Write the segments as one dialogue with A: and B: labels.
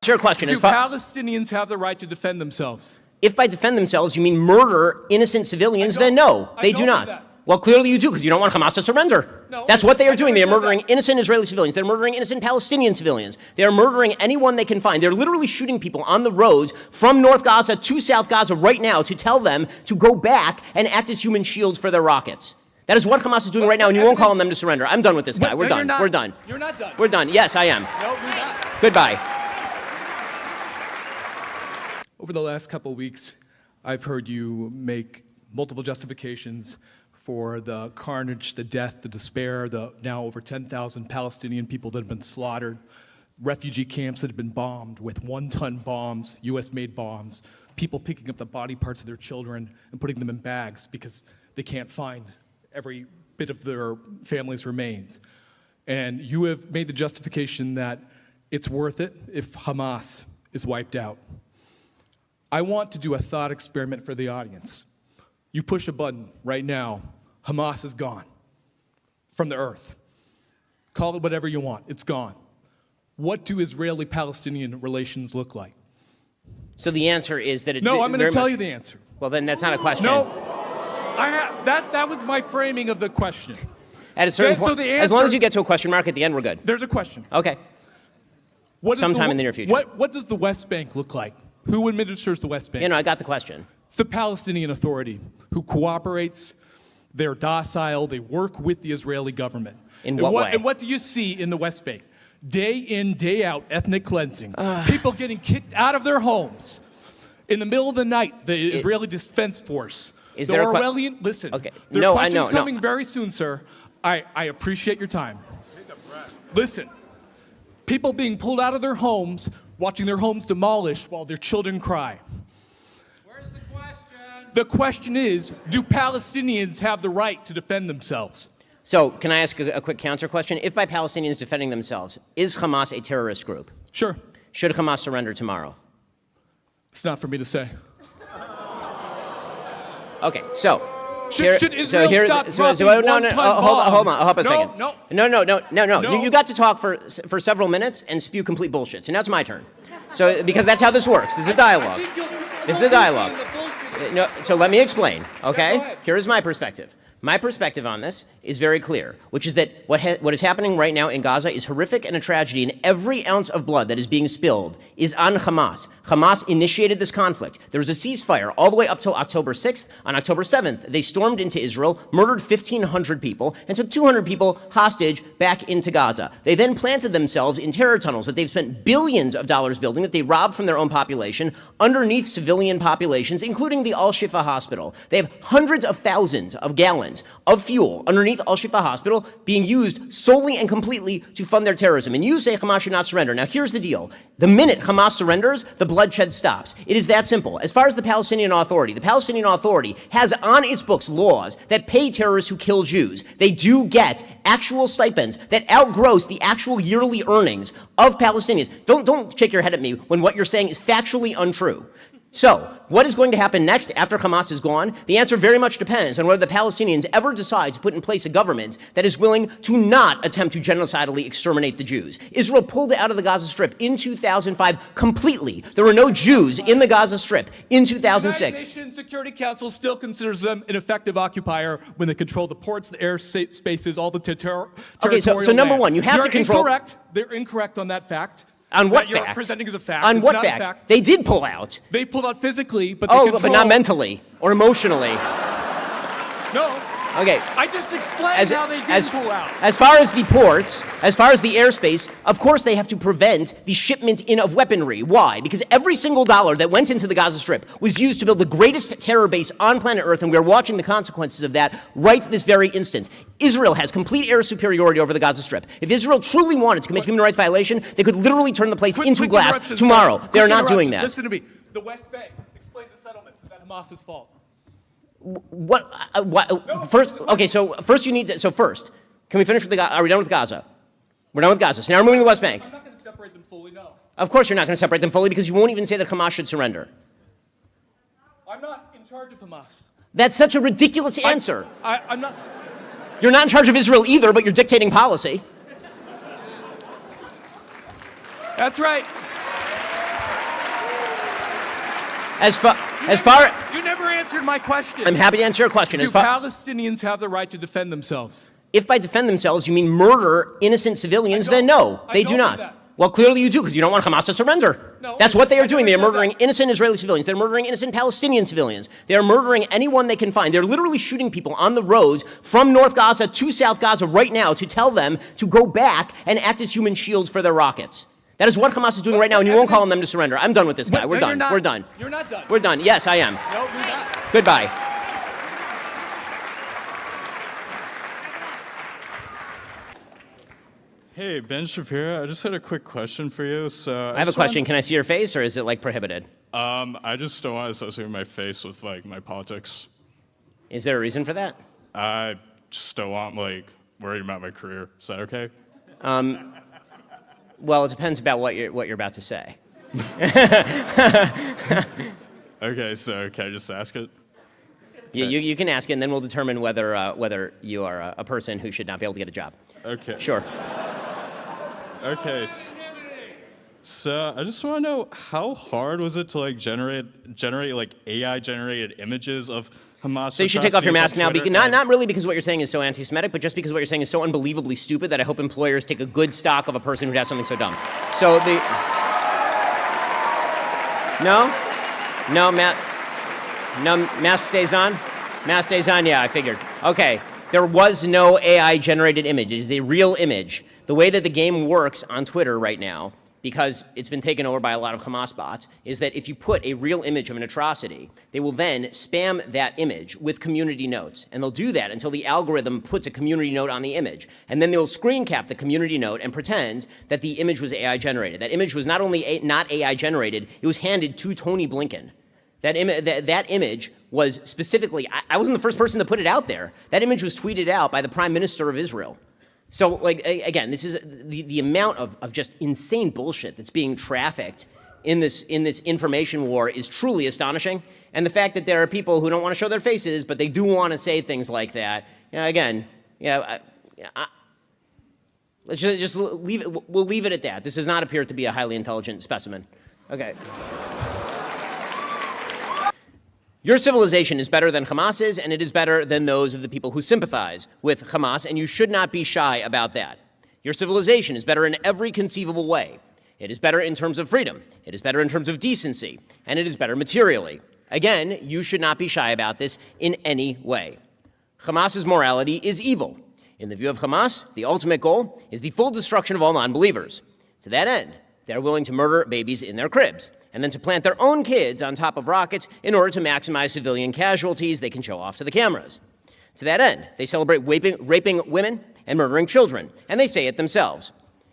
A: Your question
B: is: do Palestinians have the right to defend themselves?
A: If by defend themselves you mean murder innocent civilians, then no, they do not. Well, clearly you do, because you don't want Hamas to surrender.
B: No,
A: that's what they are doing. They are murdering innocent Israeli civilians. They're murdering innocent Palestinian civilians. They are murdering anyone they can find. They're literally shooting people on the roads from North Gaza to South Gaza right now to tell them to go back and act as human shields for their rockets. That is what Hamas is doing right now, and you won't call on them to surrender. I'm done with this guy. We're done. We're done.
B: You're not done.
A: We're done. Yes, I am.
B: No, you're not.
A: Goodbye.
B: Over the last couple of weeks, I've heard you make multiple justifications for the carnage, the death, the despair, the now over 10,000 Palestinian people that have been slaughtered, refugee camps that have been bombed with one-ton bombs, US-made bombs, people picking up the body parts of their children and putting them in bags because they can't find every bit of their family's remains. And you have made the justification that it's worth it if Hamas is wiped out. I want to do a thought experiment for the audience. You push a button right now, Hamas is gone from the earth. Call it whatever you want, it's gone. What do Israeli-Palestinian relations look like?
A: So the answer is that
B: No, I'm going to tell you the answer.
A: Well, then that's not a question.
B: No, that was my framing of the question.
A: At a certain point, as long as you get to a question mark at the end, we're good.
B: There's a question.
A: Okay. Sometime in the near future.
B: What does the West Bank look like? Who administers the West Bank?
A: You know, I got the question.
B: It's the Palestinian Authority, who cooperates, they're docile, they work with the Israeli government.
A: In what way?
B: And what do you see in the West Bank? Day in, day out, ethnic cleansing. People getting kicked out of their homes. In the middle of the night, the Israeli Defense Force.
A: Is there
B: Orwellian, listen,
A: okay.
B: there are questions coming very soon, sir. I appreciate your time. Listen, people being pulled out of their homes, watching their homes demolished while their children cry.
C: Where's the question?
B: The question is, do Palestinians have the right to defend themselves?
A: So, can I ask a quick counter question? If by Palestinians defending themselves, is Hamas a terrorist group?
B: Sure.
A: Should Hamas surrender tomorrow?
B: It's not for me to say.
A: Okay, so.
B: Should Israel stop dropping one-ton
A: hold on a second.
B: No.
A: You got to talk for several minutes and spew complete bullshit. So now it's my turn. So, because that's how this works. This is a dialogue. This is a dialogue. No, so let me explain, okay? Here is my perspective. My perspective on this is very clear, which is that what is happening right now in Gaza is horrific and a tragedy, and every ounce of blood that is being spilled is on Hamas. Hamas initiated this conflict. There was a ceasefire all the way up till October 6th. On October 7th, they stormed into Israel, murdered 1,500 people, and took 200 people hostage back into Gaza. They then planted themselves in terror tunnels that they've spent billions of dollars building, that they robbed from their own population, underneath civilian populations, including the Al-Shifa hospital. They have hundreds of thousands of gallons of fuel underneath Al-Shifa hospital being used solely and completely to fund their terrorism. And you say Hamas should not surrender. Now, here's the deal. The minute Hamas surrenders, the bloodshed stops. It is that simple. As far as the Palestinian Authority has on its books laws that pay terrorists who kill Jews. They do get actual stipends that outgross the actual yearly earnings of Palestinians. Don't shake your head at me when what you're saying is factually untrue. So, what is going to happen next after Hamas is gone? The answer very much depends on whether the Palestinians ever decide to put in place a government that is willing to not attempt to genocidally exterminate the Jews. Israel pulled out of the Gaza Strip in 2005 completely. There were no Jews in the Gaza Strip in 2006.
B: The United Nations Security Council still considers them an effective occupier when they control the ports, the air spaces, all the territorial
A: Okay, so number one, you have to control...
B: They're incorrect on that fact.
A: On what
B: you're
A: fact?
B: presenting as a fact.
A: On
B: it's
A: what
B: not
A: fact?
B: A fact?
A: They did pull out.
B: They pulled out physically, but
A: but not mentally or emotionally.
B: No.
A: Okay.
B: I just explained how they did pull out.
A: As far as the ports, as far as the airspace, of course they have to prevent the shipment in of weaponry. Why? Because every single dollar that went into the Gaza Strip was used to build the greatest terror base on planet Earth, and we are watching the consequences of that right this very instant. Israel has complete air superiority over the Gaza Strip. If Israel truly wanted to commit a human rights violation, they could literally turn the place into glass tomorrow. They are not doing that.
B: Listen to me. The West Bank, explain the settlements. Is that Hamas's fault?
A: First, okay, so first you need to, first, can we finish with the Gaza? Are we done with Gaza? We're done with Gaza. So now we're moving to the West Bank.
B: I'm not going to separate them fully, no.
A: Of course you're not going to separate them fully because you won't even say that Hamas should surrender.
B: I'm not in charge of Hamas.
A: That's such a ridiculous answer.
B: I'm not.
A: You're not in charge of Israel either, but you're dictating policy.
B: That's right.
A: As far,
B: You never answered my question.
A: I'm happy to answer your question.
B: Do Palestinians have the right to defend themselves?
A: If by defend themselves you mean murder innocent civilians, then no, they do not.
B: That.
A: Well, clearly you do, because you don't want Hamas to surrender.
B: No,
A: that's what they are doing. They are
B: said
A: murdering
B: that.
A: innocent Israeli civilians. They're murdering innocent Palestinian civilians. They are murdering anyone they can find. They're literally shooting people on the roads from North Gaza to South Gaza right now to tell them to go back and act as human shields for their rockets. That is what Hamas is doing right now, and you won't call on them to surrender. I'm done with this guy. We're done. We're done.
B: You're not done.
A: We're done. Yes, I am.
B: No, you're not.
A: Goodbye.
D: Hey, Ben Shapiro, I just had a quick question for you.
A: I have a question. Can I see your face, or is it like prohibited?
D: I just don't want to associate my face with like my politics.
A: Is there a reason for that?
D: I just don't want like worried about my career. Is that okay?
A: Well, it depends about what you're about to say.
D: Okay, so can I just ask it?
A: You can ask it, and then we'll determine whether you are a person who should not be able to get a job.
D: Okay.
A: Sure.
D: Okay. So I just want to know, how hard was it to like generate like AI generated images of Hamas?
A: So you should take off your mask now.
D: Twitter?
A: Not really because what you're saying is so anti-Semitic, but just because what you're saying is so unbelievably stupid that I hope employers take a good stock of a person who does something so dumb. So mask stays on. Mask stays on. Yeah, I figured. Okay. There was no AI generated image. It is a real image. The way that the game works on Twitter right now, because it's been taken over by a lot of Hamas bots, is that if you put a real image of an atrocity, they will then spam that image with community notes. And they'll do that until the algorithm puts a community note on the image. And then they'll screen cap the community note and pretend that the image was AI generated. That image was not only not AI generated, it was handed to Tony Blinken. That image was specifically, I wasn't the first person to put it out there. That image was tweeted out by the Prime Minister of Israel. So, like, again, this is the amount of just insane bullshit that's being trafficked in this information war is truly astonishing. And the fact that there are people who don't want to show their faces, but they do want to say things like that, let's just leave it. We'll leave it at that. This does not appear to be a highly intelligent specimen. Okay. Your civilization is better than Hamas's, and it is better than those of the people who sympathize with Hamas, and you should not be shy about that. Your civilization is better in every conceivable way. It is better in terms of freedom. It is better in terms of decency, and it is better materially. Again, you should not be shy about this in any way. Hamas's morality is evil. In the view of Hamas, the ultimate goal is the full destruction of all non-believers. To that end, they're willing to murder babies in their cribs, and then to plant their own kids on top of rockets in order to maximize civilian casualties they can show off to the cameras. To that end, they celebrate raping women and murdering children, and they say it themselves.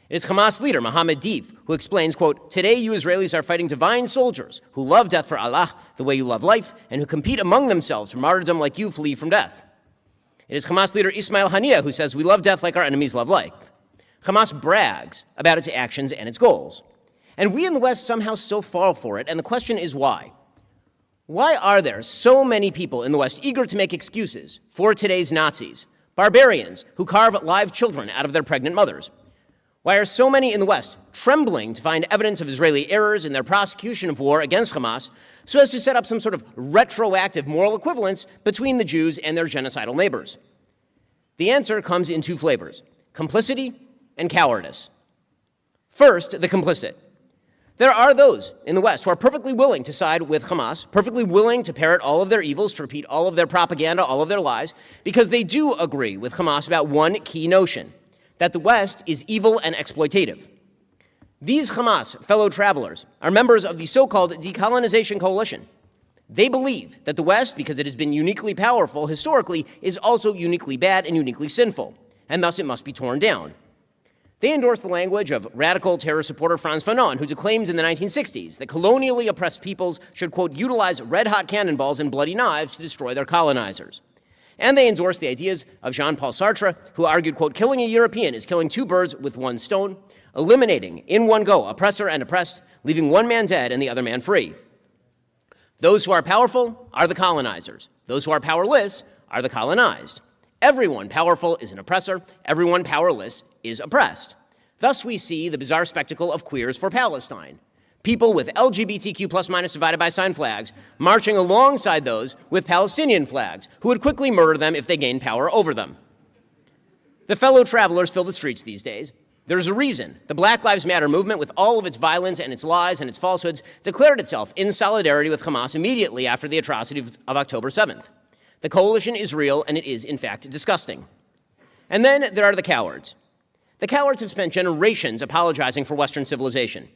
A: It is Hamas leader Mohammed Deif who explains, quote, "Today you Israelis are fighting divine soldiers who love death for Allah the way you love life, and who compete among themselves for martyrdom like you flee from death." It is Hamas leader Ismail Haniyeh who says, "We love death like our enemies love life." Hamas brags about its actions and its goals. And we in the West somehow still fall for it, and the question is why? Why are there so many people in the West eager to make excuses for today's Nazis, barbarians who carve live children out of their pregnant mothers? Why are so many in the West trembling to find evidence of Israeli errors in their prosecution of war against Hamas so as to set up some sort of retroactive moral equivalence between the Jews and their genocidal neighbors? The answer comes in two flavors: complicity and cowardice. First, the complicit. There are those in the West who are perfectly willing to side with Hamas, perfectly willing to parrot all of their evils, to repeat all of their propaganda, all of their lies, because they do agree with Hamas about one key notion: that the West is evil and exploitative. These Hamas fellow travelers are members of the so-called decolonization coalition. They believe that the West, because it has been uniquely powerful historically, is also uniquely bad and uniquely sinful, and thus it must be torn down. They endorse the language of radical terror supporter Frantz Fanon, who declaimed in the 1960s that colonially oppressed peoples should, quote, utilize red-hot cannonballs and bloody knives to destroy their colonizers. And they endorse the ideas of Jean-Paul Sartre, who argued, quote, killing a European is killing two birds with one stone, eliminating in one go oppressor and oppressed, leaving one man dead and the other man free. Those who are powerful are the colonizers. Those who are powerless are the colonized. Everyone powerful is an oppressor. Everyone powerless is oppressed. Thus we see the bizarre spectacle of Queers for Palestine. People with LGBTQ plus minus divided by sign flags marching alongside those with Palestinian flags, who would quickly murder them if they gained power over them. The fellow travelers fill the streets these days. There's a reason the Black Lives Matter movement, with all of its violence and its lies and its falsehoods, declared itself in solidarity with Hamas immediately after the atrocities of October 7th. The coalition is real, and it is, in fact, disgusting. And then there are the cowards. The cowards have spent generations apologizing for Western civilization.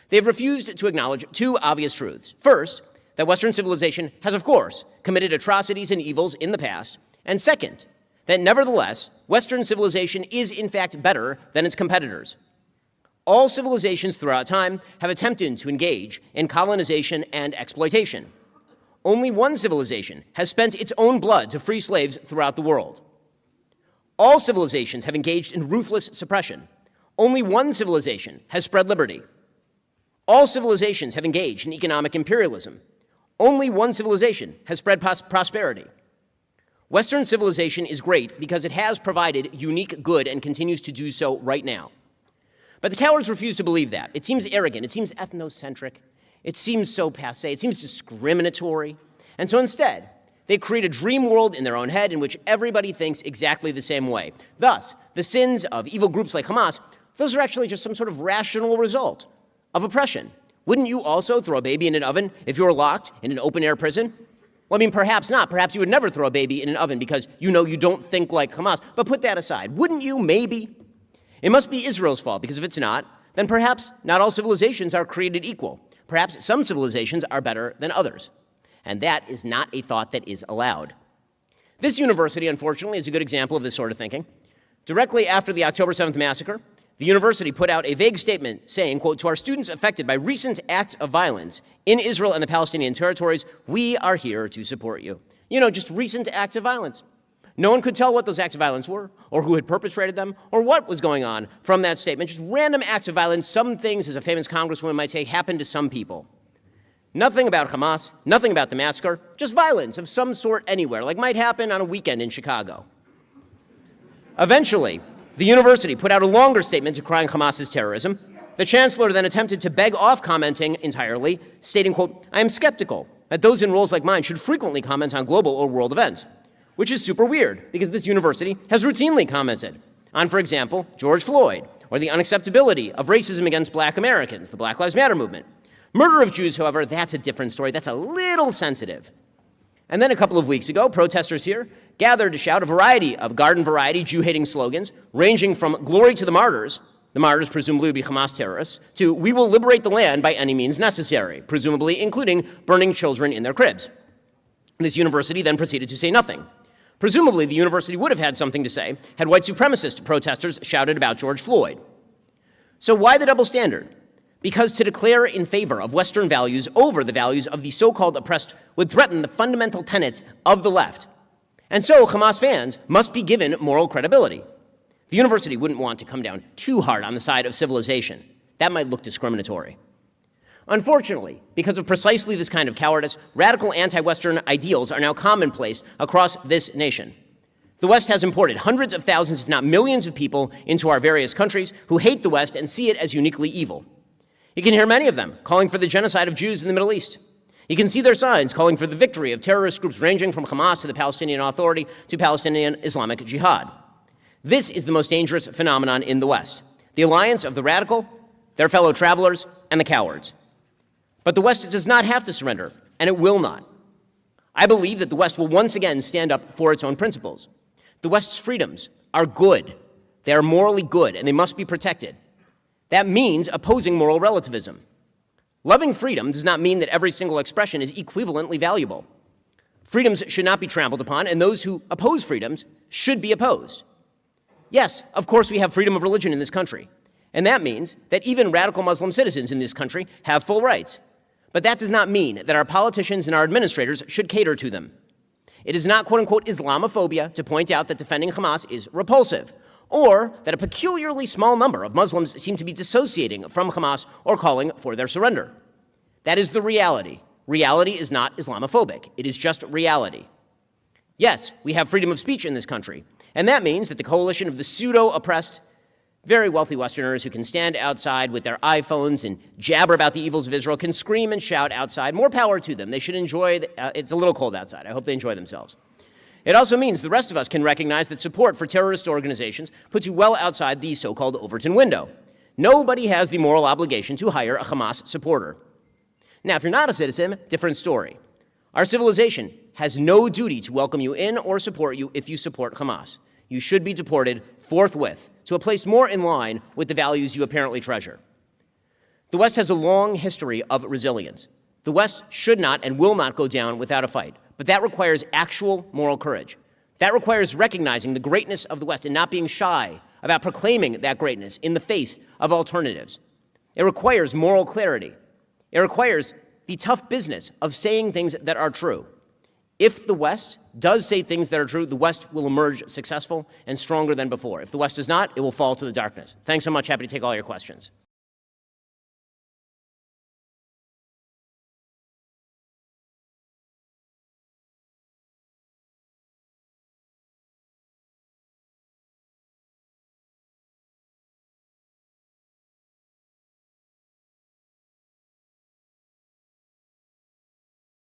A: They've refused to acknowledge two obvious truths. First, that Western civilization has, of course, committed atrocities and evils in the past. And second, that nevertheless, Western civilization is in fact better than its competitors. All civilizations throughout time have attempted to engage in colonization and exploitation. Only one civilization has spent its own blood to free slaves throughout the world. All civilizations have engaged in ruthless suppression. Only one civilization has spread liberty. All civilizations have engaged in economic imperialism. Only one civilization has spread prosperity. Western civilization is great because it has provided unique good and continues to do so right now. But the cowards refuse to believe that. It seems arrogant. It seems ethnocentric. It seems so passé. It seems discriminatory. And so instead, they create a dream world in their own head in which everybody thinks exactly the same way. Thus, the sins of evil groups like Hamas, those are actually just some sort of rational result of oppression. Wouldn't you also throw a baby in an oven if you were locked in an open-air prison? Well, I mean, perhaps not. Perhaps you would never throw a baby in an oven because you know you don't think like Hamas. But put that aside. Wouldn't you? Maybe. It must be Israel's fault, because if it's not, then perhaps not all civilizations are created equal. Perhaps some civilizations are better than others. And that is not a thought that is allowed. This university, unfortunately, is a good example of this sort of thinking. Directly after the October 7th massacre, the university put out a vague statement saying, quote, "To our students affected by recent acts of violence in Israel and the Palestinian territories, we are here to support you." You know, just recent acts of violence. No one could tell what those acts of violence were, or who had perpetrated them, or what was going on from that statement. Just random acts of violence. Some things, as a famous congresswoman might say, happened to some people. Nothing about Hamas, nothing about the massacre, just violence of some sort anywhere, like might happen on a weekend in Chicago. Eventually, the university put out a longer statement decrying Hamas's terrorism. The chancellor then attempted to beg off commenting entirely, stating, quote, "I am skeptical that those in roles like mine should frequently comment on global or world events," which is super weird because this university has routinely commented on, for example, George Floyd, or the unacceptability of racism against Black Americans, the Black Lives Matter movement. Murder of Jews, however, that's a different story. That's a little sensitive. And then a couple of weeks ago, protesters here gathered to shout a variety of garden-variety Jew-hating slogans, ranging from "Glory to the martyrs" presumably would be Hamas terrorists, to "We will liberate the land by any means necessary," presumably including burning children in their cribs. This university then proceeded to say nothing. Presumably, the university would have had something to say had white supremacist protesters shouted about George Floyd. So why the double standard? Because to declare in favor of Western values over the values of the so-called oppressed would threaten the fundamental tenets of the left. And so Hamas fans must be given moral credibility. The university wouldn't want to come down too hard on the side of civilization. That might look discriminatory. Unfortunately, because of precisely this kind of cowardice, radical anti-Western ideals are now commonplace across this nation. The West has imported hundreds of thousands, if not millions of people into our various countries who hate the West and see it as uniquely evil. You can hear many of them calling for the genocide of Jews in the Middle East. You can see their signs calling for the victory of terrorist groups ranging from Hamas to the Palestinian Authority to Palestinian Islamic Jihad. This is the most dangerous phenomenon in the West, the alliance of the radical, their fellow travelers, and the cowards. But the West does not have to surrender, and it will not. I believe that the West will once again stand up for its own principles. The West's freedoms are good. They are morally good, and they must be protected. That means opposing moral relativism. Loving freedom does not mean that every single expression is equivalently valuable. Freedoms should not be trampled upon, and those who oppose freedoms should be opposed. Yes, of course, we have freedom of religion in this country, and that means that even radical Muslim citizens in this country have full rights. But that does not mean that our politicians and our administrators should cater to them. It is not, quote-unquote, Islamophobia to point out that defending Hamas is repulsive, or that a peculiarly small number of Muslims seem to be dissociating from Hamas or calling for their surrender. That is the reality. Reality is not Islamophobic. It is just reality. Yes, we have freedom of speech in this country, and that means that the coalition of the pseudo-oppressed Very wealthy Westerners who can stand outside with their iPhones and jabber about the evils of Israel can scream and shout outside. More power to them. They should enjoy, it's a little cold outside. I hope they enjoy themselves. It also means the rest of us can recognize that support for terrorist organizations puts you well outside the so-called Overton window. Nobody has the moral obligation to hire a Hamas supporter. Now, if you're not a citizen, different story. Our civilization has no duty to welcome you in or support you if you support Hamas. You should be deported forthwith to a place more in line with the values you apparently treasure. The West has a long history of resilience. The West should not and will not go down without a fight, but that requires actual moral courage. That requires recognizing the greatness of the West and not being shy about proclaiming that greatness in the face of alternatives. It requires moral clarity. It requires the tough business of saying things that are true. If the West does say things that are true, the West will emerge successful and stronger than before. If the West does not, it will fall to the darkness. Thanks so much. Happy to take all your questions.